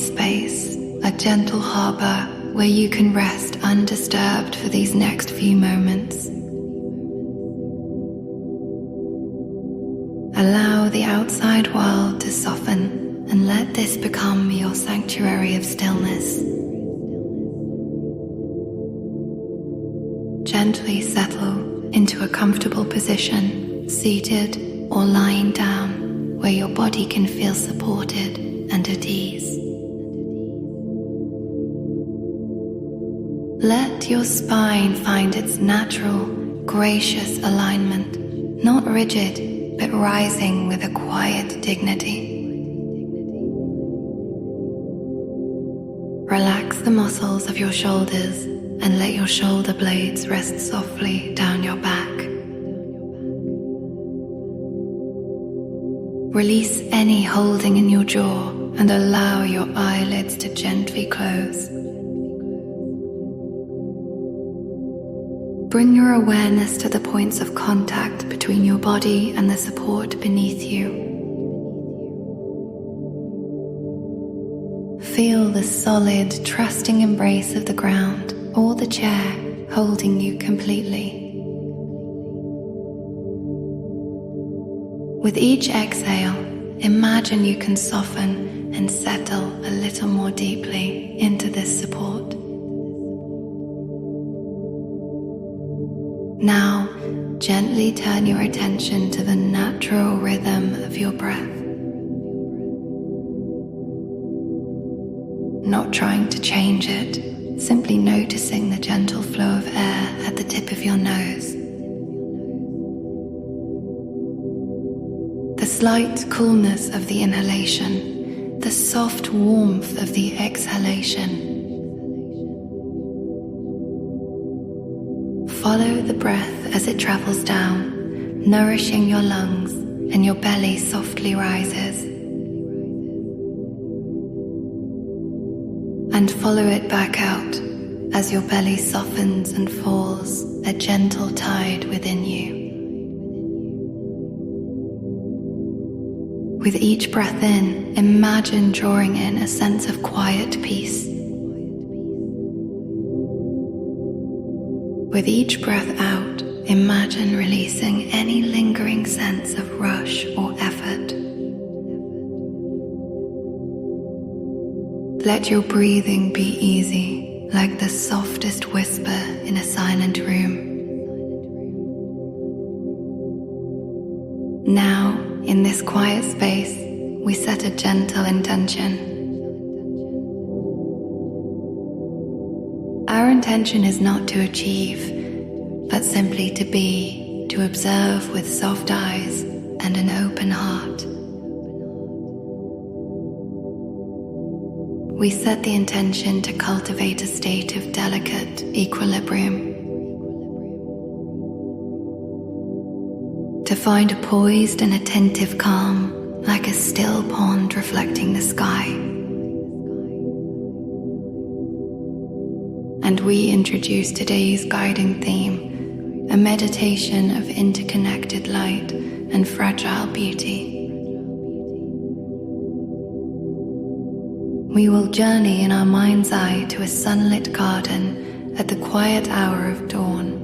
space, a gentle harbor where you can rest undisturbed for these next few moments. Allow the outside world to soften and let this become your sanctuary of stillness. Gently settle into a comfortable position, seated or lying down, where your body can feel supported and at ease. Let your spine find its natural, gracious alignment, not rigid, but rising with a quiet dignity. Relax the muscles of your shoulders and let your shoulder blades rest softly down your back. Release any holding in your jaw and allow your eyelids to gently close. Bring your awareness to the points of contact between your body and the support beneath you. Feel the solid, trusting embrace of the ground or the chair holding you completely. With each exhale, imagine you can soften and settle a little more deeply into this support. Now, gently turn your attention to the natural rhythm of your breath. Not trying to change it, simply noticing the gentle flow of air at the tip of your nose. The slight coolness of the inhalation, the soft warmth of the exhalation. Follow the breath as it travels down, nourishing your lungs, and your belly softly rises. And follow it back out as your belly softens and falls, a gentle tide within you. With each breath in, imagine drawing in a sense of quiet peace. With each breath out, imagine releasing any lingering sense of rush or effort. Let your breathing be easy, like the softest whisper in a silent room. Now, in this quiet space, we set a gentle intention. Our intention is not to achieve, but simply to be, to observe with soft eyes and an open heart. We set the intention to cultivate a state of delicate equilibrium, to find a poised and attentive calm, like a still pond reflecting the sky. And we introduce today's guiding theme, a meditation of interconnected light and fragile beauty. We will journey in our mind's eye to a sunlit garden at the quiet hour of dawn,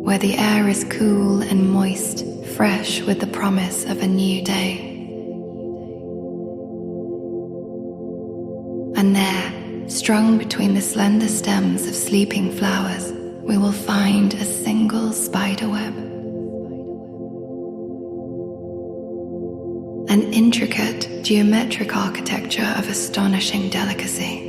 where the air is cool and moist, fresh with the promise of a new day. And there, strung between the slender stems of sleeping flowers, we will find a single spiderweb. An intricate geometric architecture of astonishing delicacy.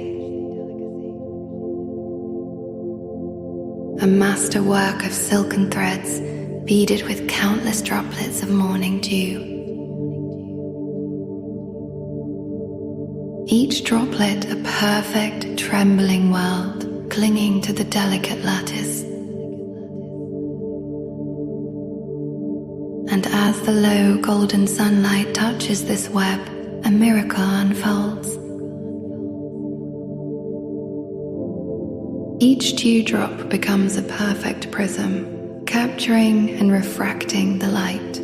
A masterwork of silken threads beaded with countless droplets of morning dew. Each droplet a perfect trembling world clinging to the delicate lattice. And as the low golden sunlight touches this web, a miracle unfolds. Each dewdrop becomes a perfect prism, capturing and refracting the light.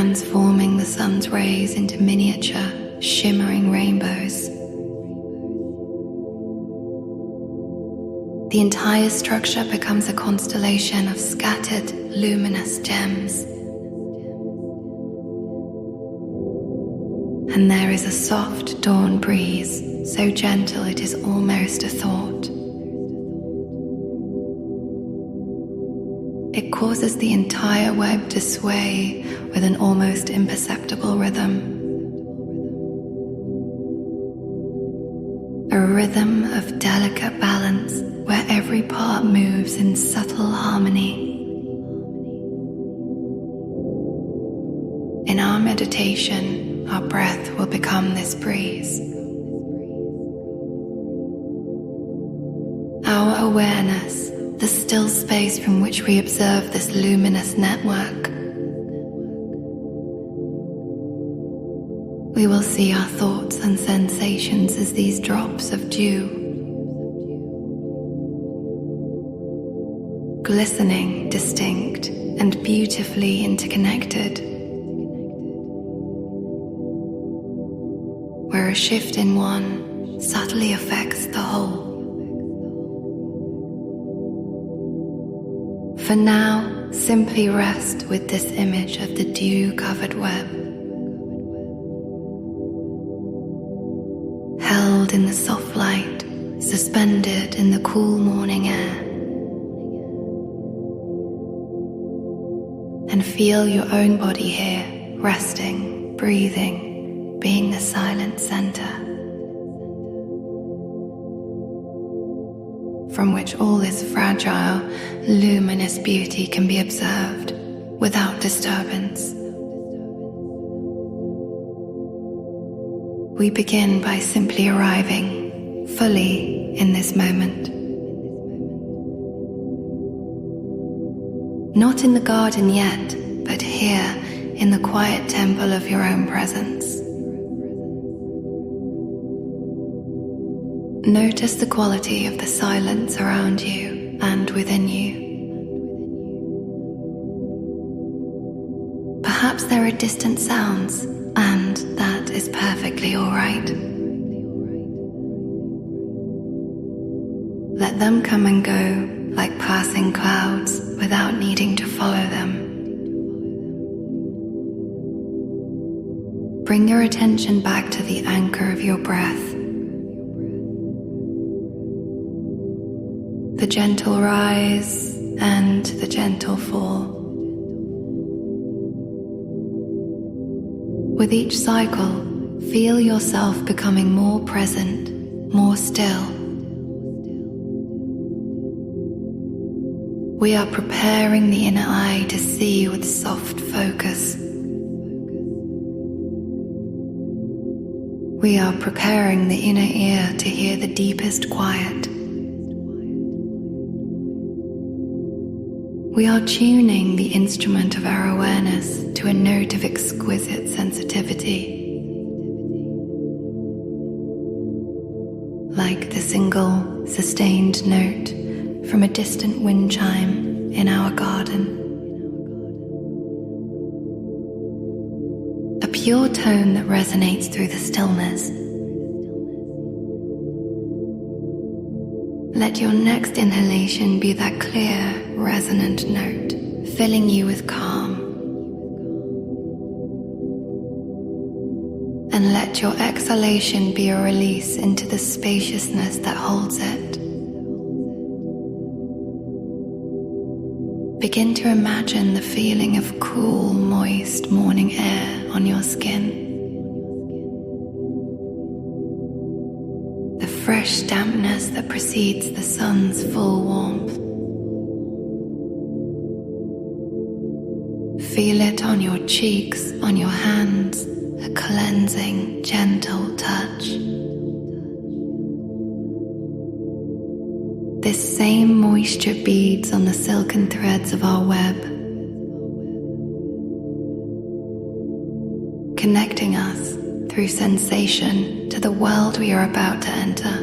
transforming the sun's rays into miniature, shimmering rainbows. The entire structure becomes a constellation of scattered, luminous gems. And there is a soft dawn breeze, so gentle it is almost a thought. It causes the entire web to sway with an almost imperceptible rhythm. A rhythm of delicate balance where every part moves in subtle harmony. In our meditation, our breath will become this breeze. Our awareness, the still space from which we observe this luminous network. We will see our thoughts and sensations as these drops of dew, glistening, distinct, and beautifully interconnected, where a shift in one subtly affects the whole. For now, simply rest with this image of the dew-covered web, held in the soft light, suspended in the cool morning air. And feel your own body here, resting, breathing, being the silent center, from which all this fragile, luminous beauty can be observed without disturbance. We begin by simply arriving fully in this moment. Not in the garden yet, but here in the quiet temple of your own presence. Notice the quality of the silence around you and within you. Perhaps there are distant sounds, and that is perfectly all right. Let them come and go like passing clouds without needing to follow them. Bring your attention back to the anchor of your breath. The gentle rise and the gentle fall. With each cycle, feel yourself becoming more present, more still. We are preparing the inner eye to see with soft focus. We are preparing the inner ear to hear the deepest quiet. We are tuning the instrument of our awareness to a note of exquisite sensitivity, like the single, sustained note from a distant wind chime in our garden. A pure tone that resonates through the stillness. Let your next inhalation be that clear, resonant note, filling you with calm. And let your exhalation be a release into the spaciousness that holds it. Begin to imagine the feeling of cool, moist morning air on your skin. The fresh dampness that precedes the sun's full warmth. Feel it on your cheeks, on your hands, a cleansing, gentle touch. This same moisture beads on the silken threads of our web, connecting us through sensation to the world we are about to enter.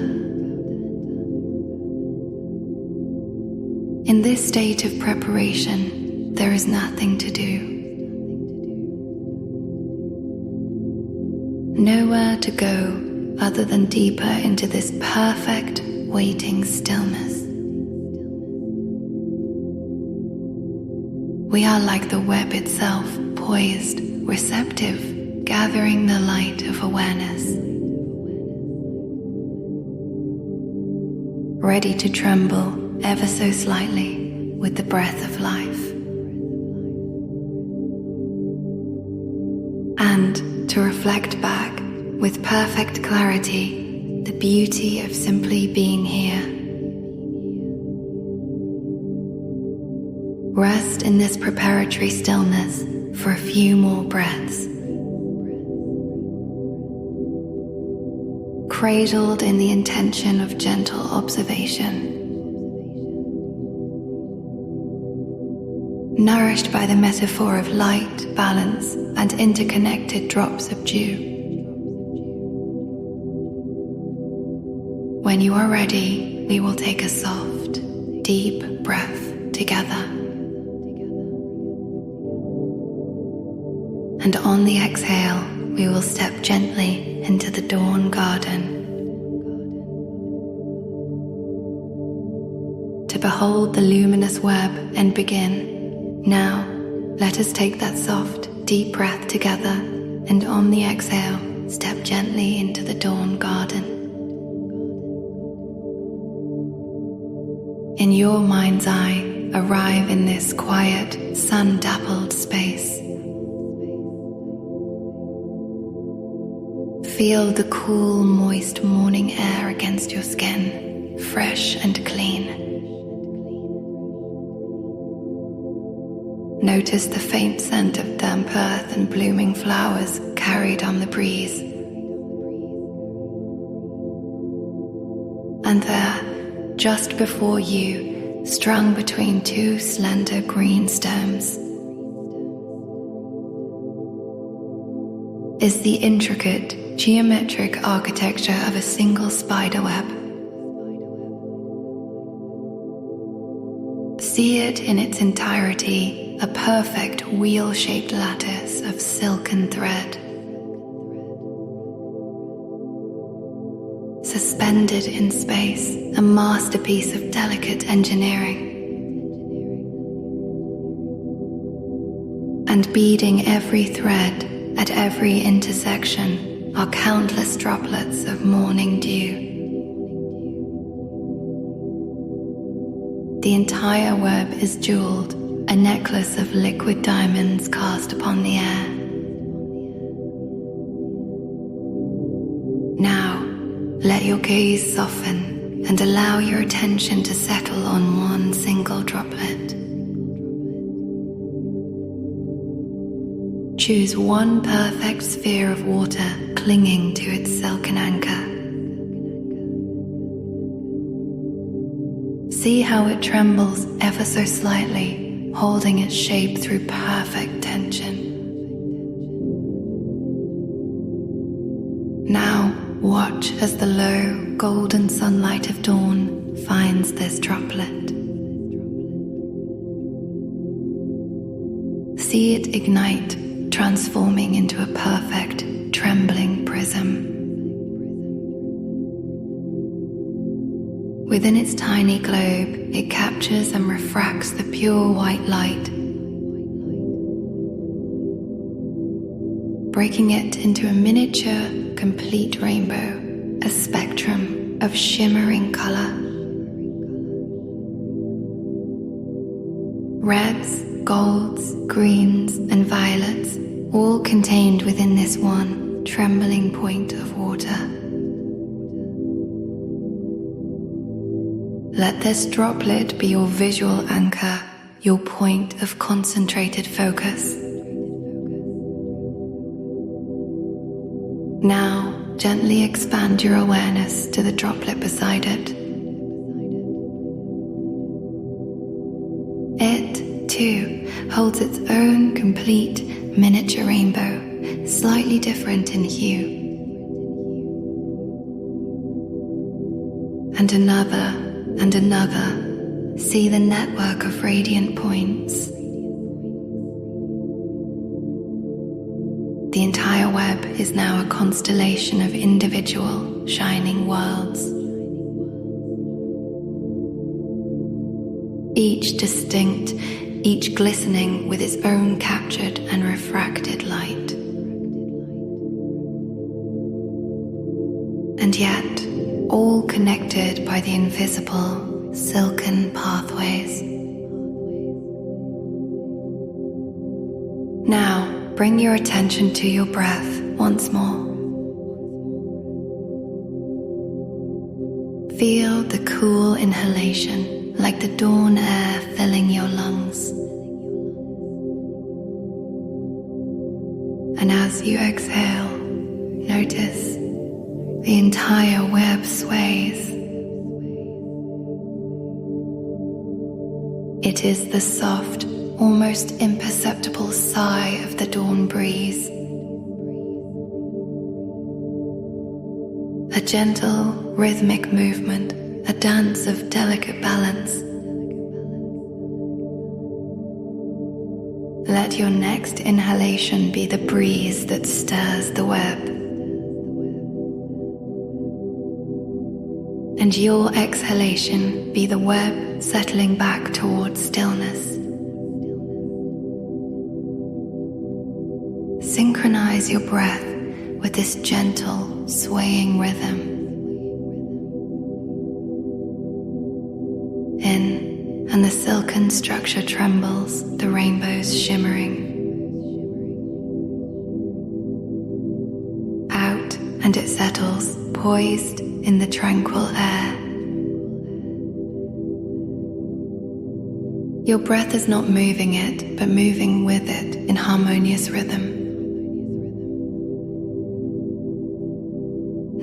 In this state of preparation, there is nothing to do. nowhere to go other than deeper into this perfect waiting stillness. We are like the web itself, poised, receptive, gathering the light of awareness, ready to tremble ever so slightly with the breath of life, and to reflect back with perfect clarity the beauty of simply being here. Rest in this preparatory stillness for a few more breaths. Cradled in the intention of gentle observation. Nourished by the metaphor of light, balance, and interconnected drops of dew. When you are ready, we will take a soft, deep breath together. And on the exhale, we will step gently into the dawn garden to behold the luminous web and begin. Now, let us take that soft, deep breath together, and on the exhale, step gently into the dawn garden. In your mind's eye, arrive in this quiet, sun-dappled space. Feel the cool, moist morning air against your skin, fresh and clean. Notice the faint scent of damp earth and blooming flowers carried on the breeze. And there, just before you, strung between two slender green stems, is the intricate, geometric architecture of a single spiderweb. See it in its entirety, a perfect wheel-shaped lattice of silken thread. Suspended in space, a masterpiece of delicate engineering. And beading every thread at every intersection are countless droplets of morning dew. The entire web is jeweled, a necklace of liquid diamonds cast upon the air. Now, let your gaze soften and allow your attention to settle on one single droplet. Choose one perfect sphere of water clinging to its silken anchor. See how it trembles ever so slightly, holding its shape through perfect tension. Now watch as the low, golden sunlight of dawn finds this droplet. See it ignite, transforming into a perfect, trembling prism. Within its tiny globe, it captures and refracts the pure white light, breaking it into a miniature, complete rainbow, a spectrum of shimmering color. Reds, golds, greens, and violets, all contained within this one trembling point of water. Let this droplet be your visual anchor, your point of concentrated focus. Now, gently expand your awareness to the droplet beside it. It, too, holds its own complete miniature rainbow, slightly different in hue. And another, and another, see the network of radiant points. The entire web is now a constellation of individual, shining worlds. Each distinct, each glistening with its own captured and refracted light. And yet, all connected by the invisible, silken pathways. Now, bring your attention to your breath once more. Feel the cool inhalation like the dawn air filling your lungs. And as you exhale, notice the entire web sways. It is the soft, almost imperceptible sigh of the dawn breeze. A gentle, rhythmic movement, a dance of delicate balance. Let your next inhalation be the breeze that stirs the web. And your exhalation be the web settling back towards stillness. Synchronize your breath with this gentle, swaying rhythm. In, and the silken structure trembles, the rainbows shimmering. Out, and it settles, poised in the tranquil air. Your breath is not moving it, but moving with it in harmonious rhythm.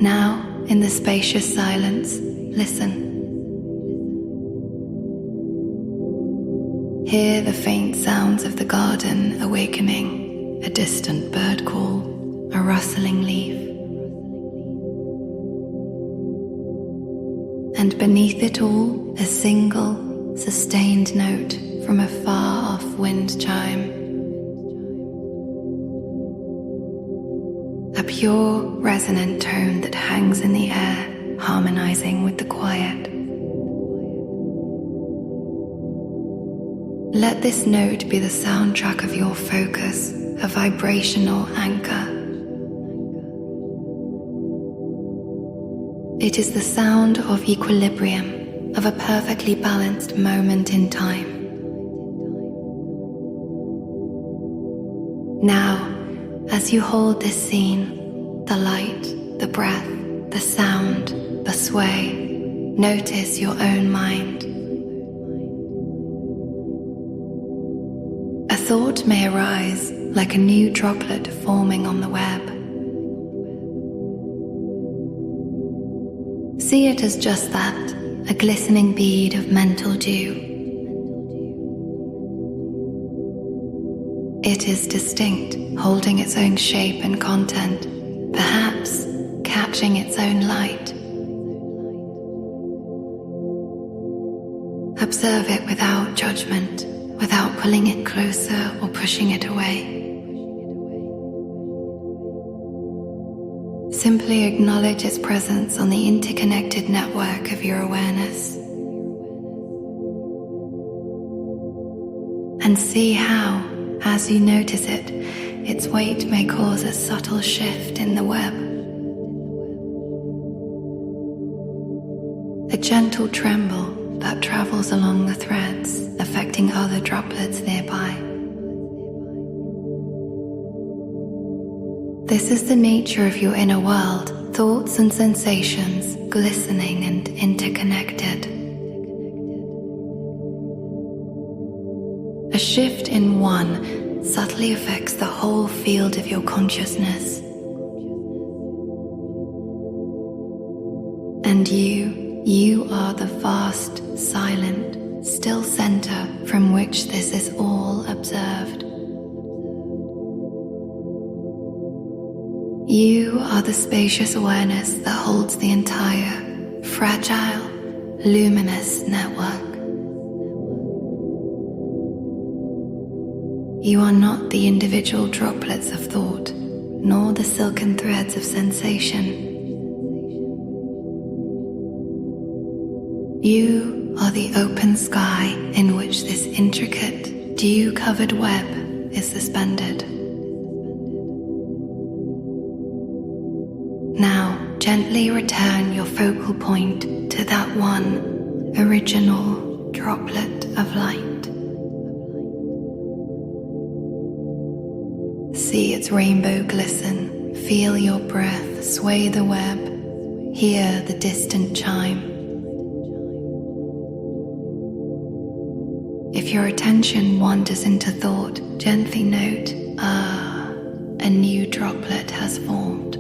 Now, in the spacious silence, listen. Hear the faint sounds of the garden awakening, a distant bird call, a rustling leaf. And beneath it all, a single, sustained note from a far-off wind chime. A pure, resonant tone that hangs in the air, harmonizing with the quiet. Let this note be the soundtrack of your focus, a vibrational anchor. It is the sound of equilibrium, of a perfectly balanced moment in time. Now, as you hold this scene, the light, the breath, the sound, the sway, notice your own mind. A thought may arise like a new droplet forming on the web. See it as just that, a glistening bead of mental dew. It is distinct, holding its own shape and content, perhaps catching its own light. Observe it without judgment, without pulling it closer or pushing it away. Simply acknowledge its presence on the interconnected network of your awareness. And see how, as you notice it, its weight may cause a subtle shift in the web. A gentle tremble that travels along the threads, affecting other droplets nearby. This is the nature of your inner world, thoughts and sensations glistening and interconnected. A shift in one subtly affects the whole field of your consciousness. And you are the vast, silent, still center from which this is all observed. You are the spacious awareness that holds the entire, fragile, luminous network. You are not the individual droplets of thought, nor the silken threads of sensation. You are the open sky in which this intricate, dew-covered web is suspended. Now, gently return your focal point to that one original droplet of light. See its rainbow glisten, feel your breath sway the web, hear the distant chime. If your attention wanders into thought, gently note, a new droplet has formed.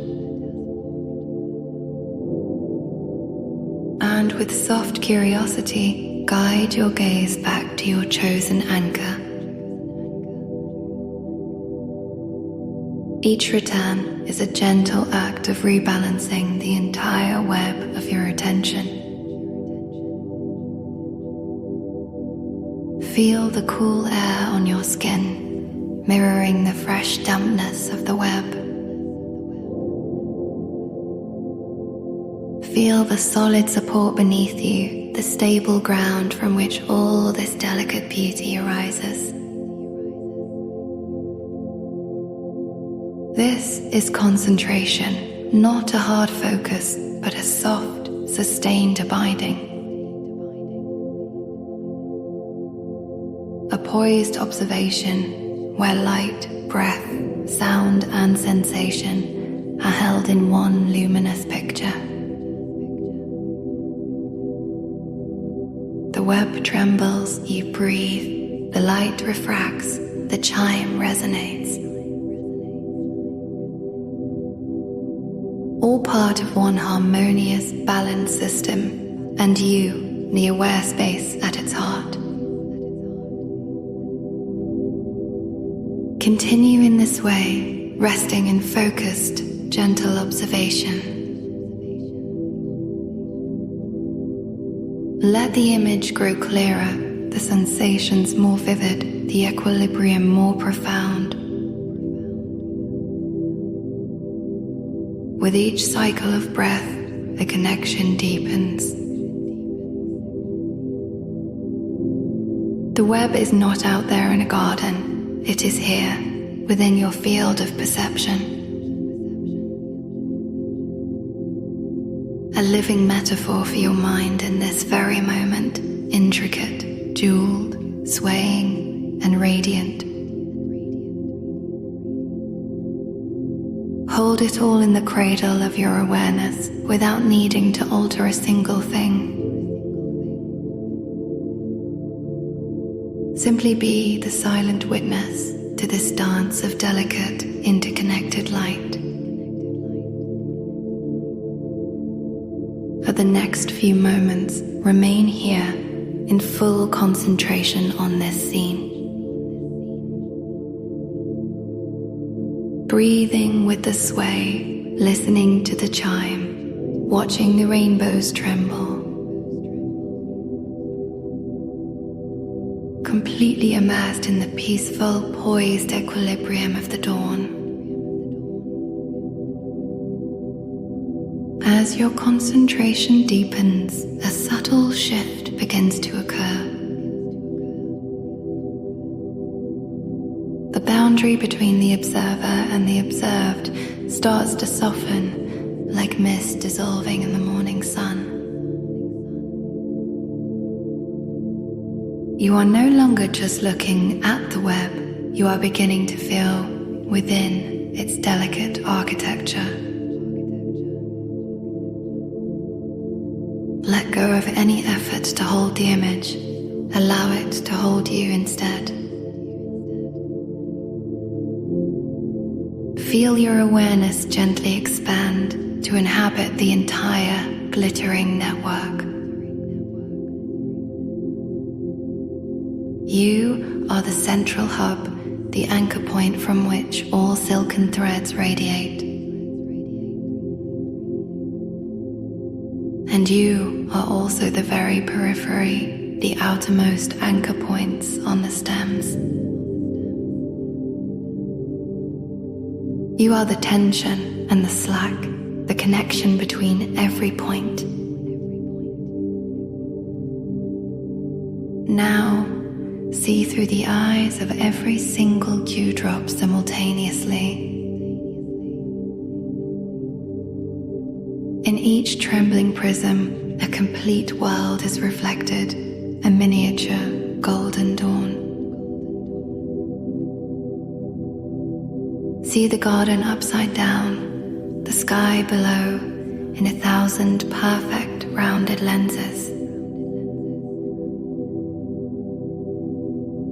And with soft curiosity, guide your gaze back to your chosen anchor. Each return is a gentle act of rebalancing the entire web of your attention. Feel the cool air on your skin, mirroring the fresh dampness of the web. Feel the solid support beneath you, the stable ground from which all this delicate beauty arises. This is concentration, not a hard focus, but a soft, sustained abiding. A poised observation where light, breath, sound, and sensation are held in one luminous picture. The web trembles, you breathe, the light refracts, the chime resonates. All part of one harmonious, balanced system, and you, the aware space at its heart. Continue in this way, resting in focused, gentle observation. Let the image grow clearer, the sensations more vivid, the equilibrium more profound. With each cycle of breath, the connection deepens. The web is not out there in a garden. It is here, within your field of perception. A living metaphor for your mind in this very moment, intricate, jeweled, swaying, and radiant. Hold it all in the cradle of your awareness without needing to alter a single thing. Simply be the silent witness to this dance of delicate, interconnected light. For the next few moments, remain here in full concentration on this scene. Breathing with the sway, listening to the chime, watching the rainbows tremble. Completely immersed in the peaceful, poised equilibrium of the dawn. As your concentration deepens, a subtle shift begins to occur. The boundary between the observer and the observed starts to soften, like mist dissolving in the morning sun. You are no longer just looking at the web, you are beginning to feel within its delicate architecture. Let go of any effort to hold the image, allow it to hold you instead. Feel your awareness gently expand to inhabit the entire glittering network. You are the central hub, the anchor point from which all silken threads radiate. And you are also the very periphery, the outermost anchor points on the stems. You are the tension and the slack, the connection between every point. Now, see through the eyes of every single dewdrop simultaneously. In each trembling prism, a complete world is reflected, a miniature golden dawn. See the garden upside down, the sky below, in 1,000 perfect rounded lenses.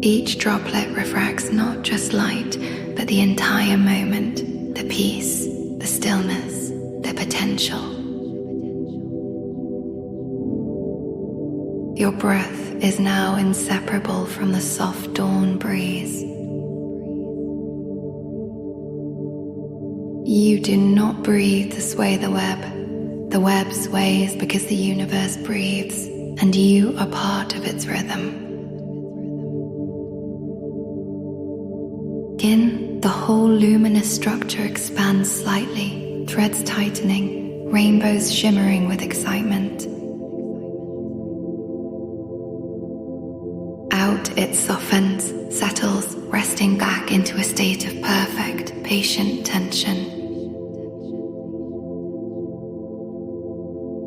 Each droplet refracts not just light, but the entire moment, the peace, the stillness, the potential. Your breath is now inseparable from the soft dawn breeze. You do not breathe to sway the web. The web sways because the universe breathes, and you are part of its rhythm. In the whole luminous structure expands slightly, threads tightening, rainbows shimmering with excitement. Out it softens, settles, resting back into a state of perfect, patient tension.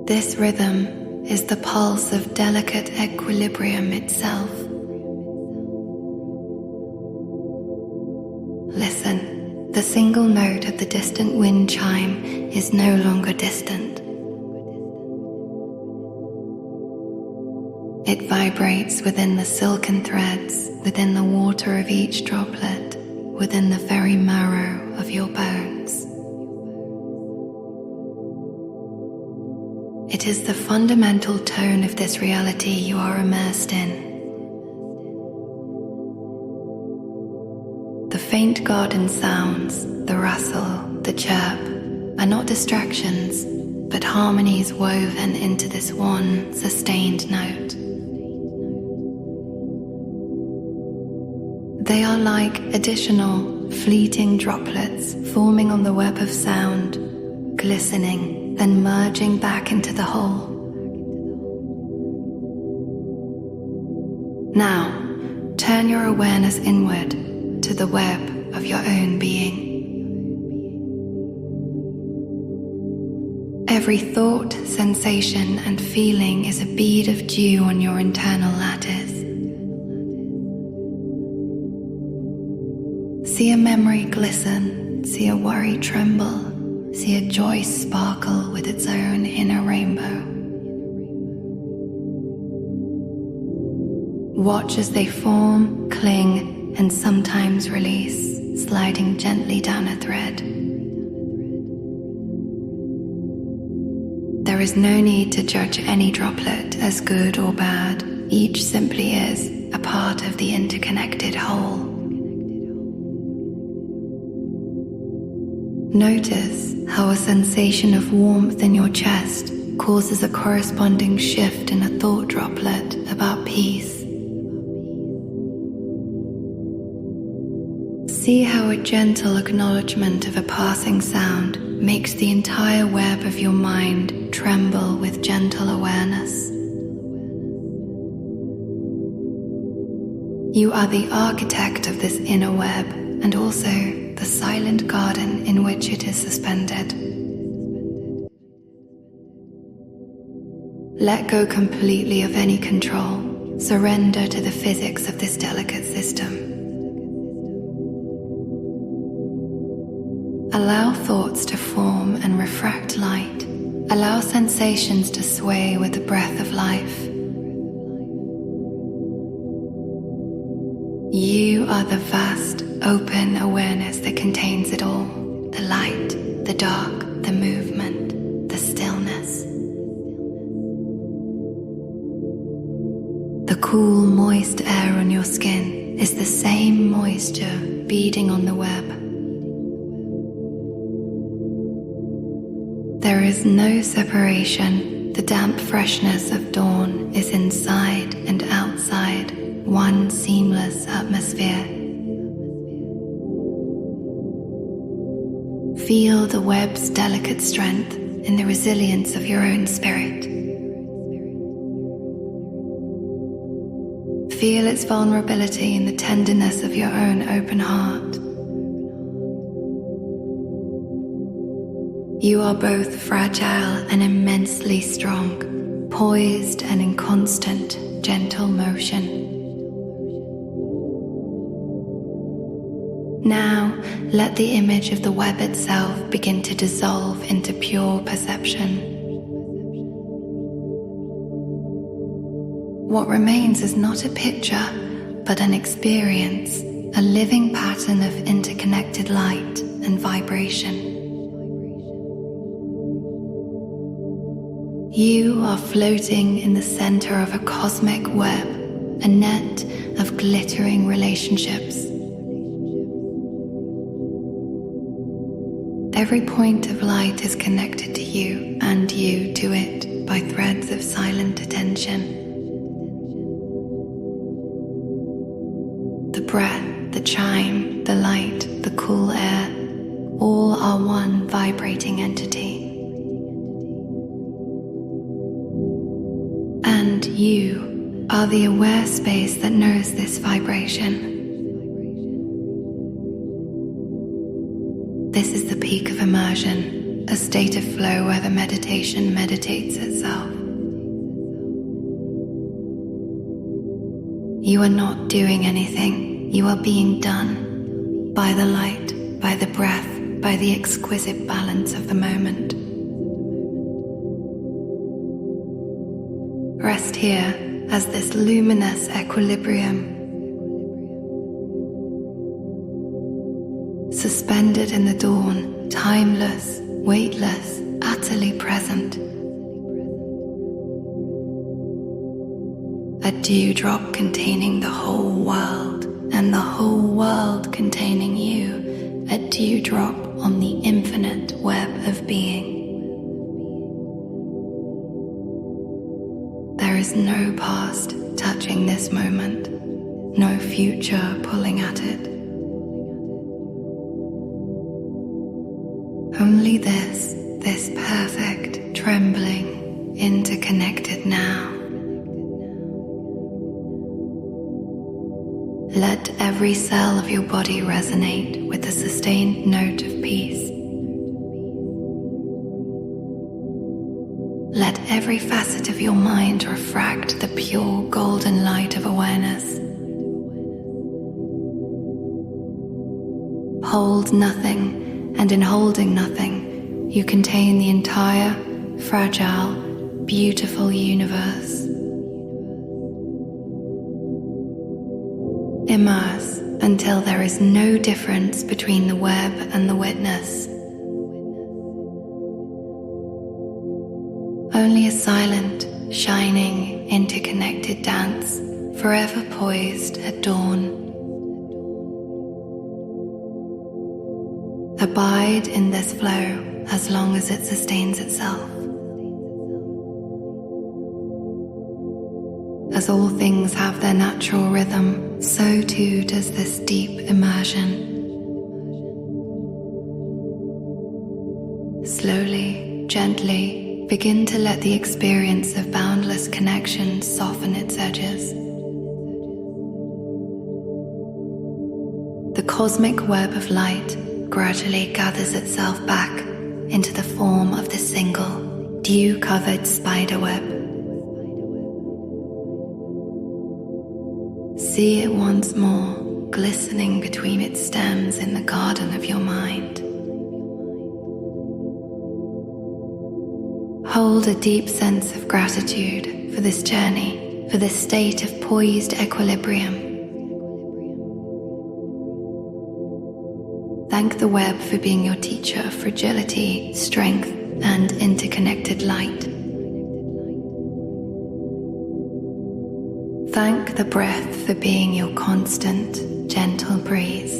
This rhythm is the pulse of delicate equilibrium itself. Listen, the single note of the distant wind chime is no longer distant. It vibrates within the silken threads, within the water of each droplet, within the very marrow of your bones. It is the fundamental tone of this reality you are immersed in. The faint garden sounds, the rustle, the chirp, are not distractions, but harmonies woven into this one sustained note. They are like additional, fleeting droplets forming on the web of sound, glistening, then merging back into the whole. Now, turn your awareness inward to the web of your own being. Every thought, sensation, and feeling is a bead of dew on your internal lattice. See a memory glisten, see a worry tremble, see a joy sparkle with its own inner rainbow. Watch as they form, cling, and sometimes release, sliding gently down a thread. There is no need to judge any droplet as good or bad. Each simply is a part of the interconnected whole. Notice how a sensation of warmth in your chest causes a corresponding shift in a thought droplet about peace. See how a gentle acknowledgement of a passing sound makes the entire web of your mind tremble with gentle awareness. You are the architect of this inner web and also the silent garden in which it is suspended. Let go completely of any control. Surrender to the physics of this delicate system. Allow thoughts to form and refract light. Allow sensations to sway with the breath of life. You are the vast, open awareness that contains it all. The light, the dark, the movement, the stillness. The cool, moist air on your skin is the same moisture beading on the web. There is no separation. The damp freshness of dawn is inside and outside, one seamless atmosphere. Feel the web's delicate strength in the resilience of your own spirit. Feel its vulnerability in the tenderness of your own open heart. You are both fragile and immensely strong, poised and in constant, gentle motion. Now, let the image of the web itself begin to dissolve into pure perception. What remains is not a picture, but an experience, a living pattern of interconnected light and vibration. You are floating in the center of a cosmic web, a net of glittering relationships. Every point of light is connected to you and you to it by threads of silent attention. The breath, the chime, the light, the cool air, all are one vibrating entity. And you are the aware space that knows this vibration. This is the peak of immersion, a state of flow where the meditation meditates itself. You are not doing anything, you are being done by the light, by the breath, by the exquisite balance of the moment. Rest here as this luminous equilibrium, suspended in the dawn, timeless, weightless, utterly present. A dewdrop containing the whole world, and the whole world containing you, a dewdrop on the infinite web of being. There is no past touching this moment, no future pulling at it. Only this perfect, trembling, interconnected now. Let every cell of your body resonate with the sustained note of peace. Let every facet of your mind refract the pure golden light of awareness. Hold nothing. And in holding nothing, you contain the entire, fragile, beautiful universe. Immerse until there is no difference between the web and the witness. Only a silent, shining, interconnected dance, forever poised at dawn. Abide in this flow as long as it sustains itself. As all things have their natural rhythm, so too does this deep immersion. Slowly, gently, begin to let the experience of boundless connection soften its edges. The cosmic web of light gradually gathers itself back into the form of the single, dew-covered spiderweb. See it once more, glistening between its stems in the garden of your mind. Hold a deep sense of gratitude for this journey, for this state of poised equilibrium. Thank the web for being your teacher of fragility, strength, and interconnected light. Thank the breath for being your constant, gentle breeze.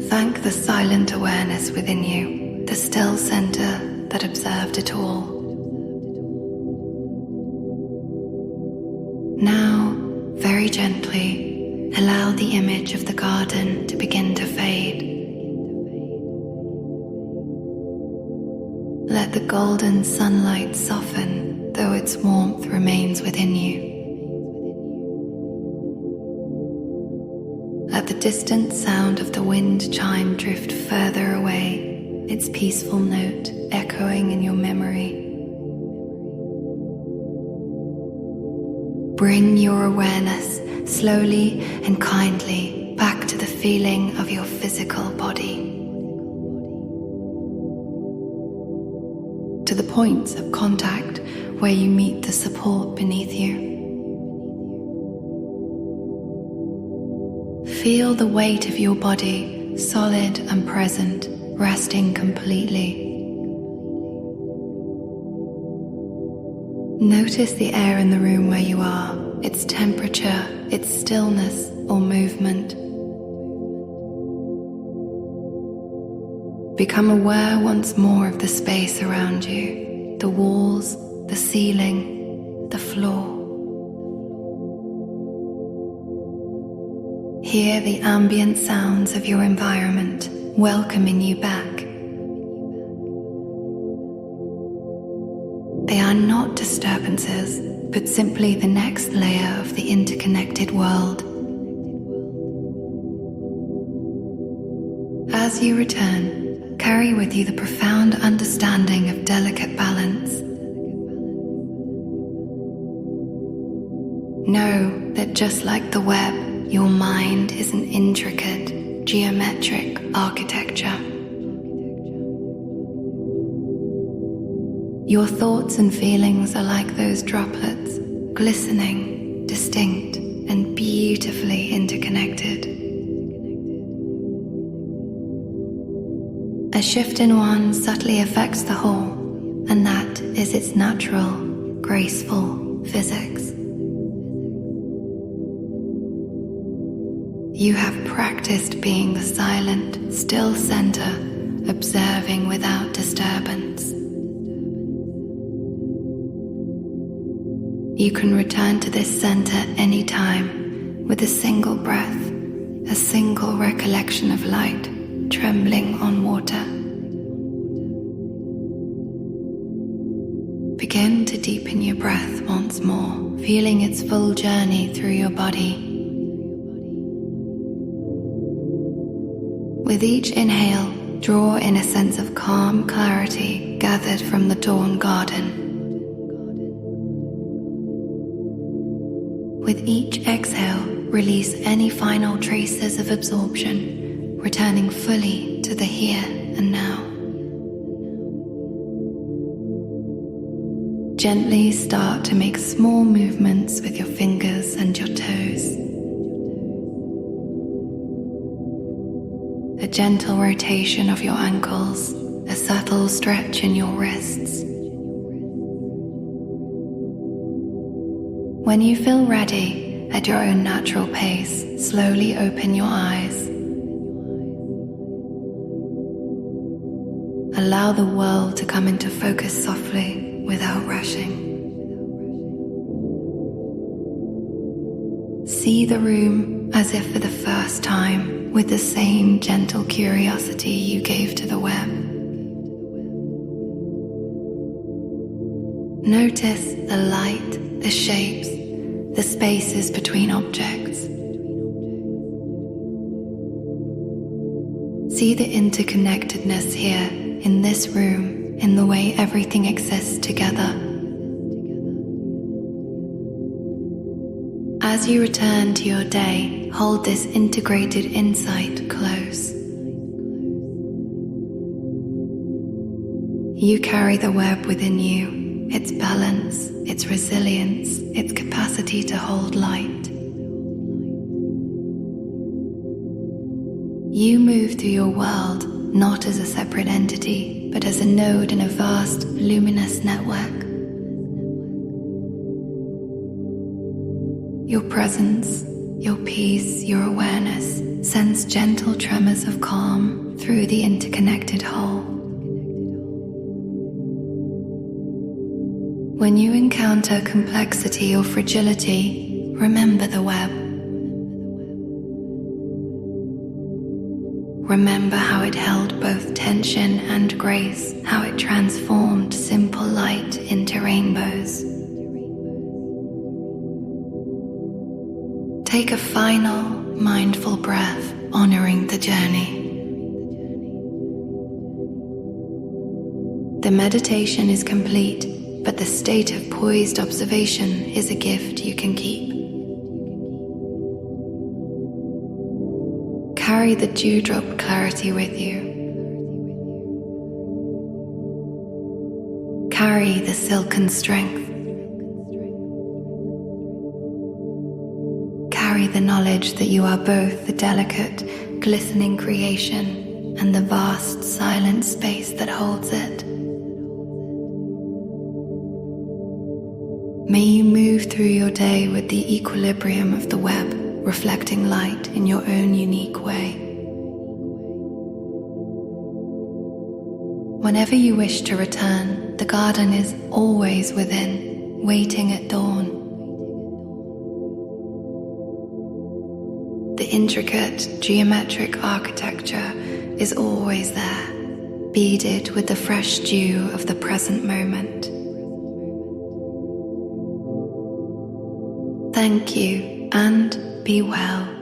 Thank the silent awareness within you, the still center that observed it all. Now, very gently, allow the image of the garden to begin to fade. Let the golden sunlight soften, though its warmth remains within you. Let the distant sound of the wind chime drift further away, its peaceful note echoing in your memory. Bring your awareness slowly and kindly back to the feeling of your physical body, to the points of contact where you meet the support beneath you. Feel the weight of your body, solid and present, resting completely. Notice the air in the room where you are, its temperature, its stillness or movement. Become aware once more of the space around you, the walls, the ceiling, the floor. Hear the ambient sounds of your environment welcoming you back. They are not disturbances, but simply the next layer of the interconnected world. As you return, carry with you the profound understanding of delicate balance. Know that just like the web, your mind is an intricate, geometric architecture. Your thoughts and feelings are like those droplets, glistening, distinct, and beautifully interconnected. A shift in one subtly affects the whole, and that is its natural, graceful physics. You have practiced being the silent, still center, observing without disturbance. You can return to this center anytime with a single breath, a single recollection of light trembling on water. Begin to deepen your breath once more, feeling its full journey through your body. With each inhale, draw in a sense of calm clarity gathered from the dawn garden. With each exhale, release any final traces of absorption, returning fully to the here and now. Gently start to make small movements with your fingers and your toes. A gentle rotation of your ankles, a subtle stretch in your wrists. When you feel ready, at your own natural pace, slowly open your eyes. Allow the world to come into focus softly, without rushing. See the room as if for the first time, with the same gentle curiosity you gave to the web. Notice the light, the shapes, the spaces between objects. See the interconnectedness here in this room, in the way everything exists together. As you return to your day, hold this integrated insight close. You carry the web within you, its balance, its resilience, its capacity to hold light. You move through your world not as a separate entity, but as a node in a vast, luminous network. Your presence, your peace, your awareness sends gentle tremors of calm through the interconnected whole. When you encounter complexity or fragility, remember the web. Remember how it held both tension and grace, how it transformed simple light into rainbows. Take a final, mindful breath, honoring the journey. The meditation is complete, but the state of poised observation is a gift you can keep. Carry the dewdrop clarity with you. Carry the silken strength. Carry the knowledge that you are both the delicate, glistening creation and the vast, silent space that holds it. May you move through your day with the equilibrium of the web, reflecting light in your own unique way. Whenever you wish to return, the garden is always within, waiting at dawn. The intricate geometric architecture is always there, beaded with the fresh dew of the present moment. Thank you, and be well.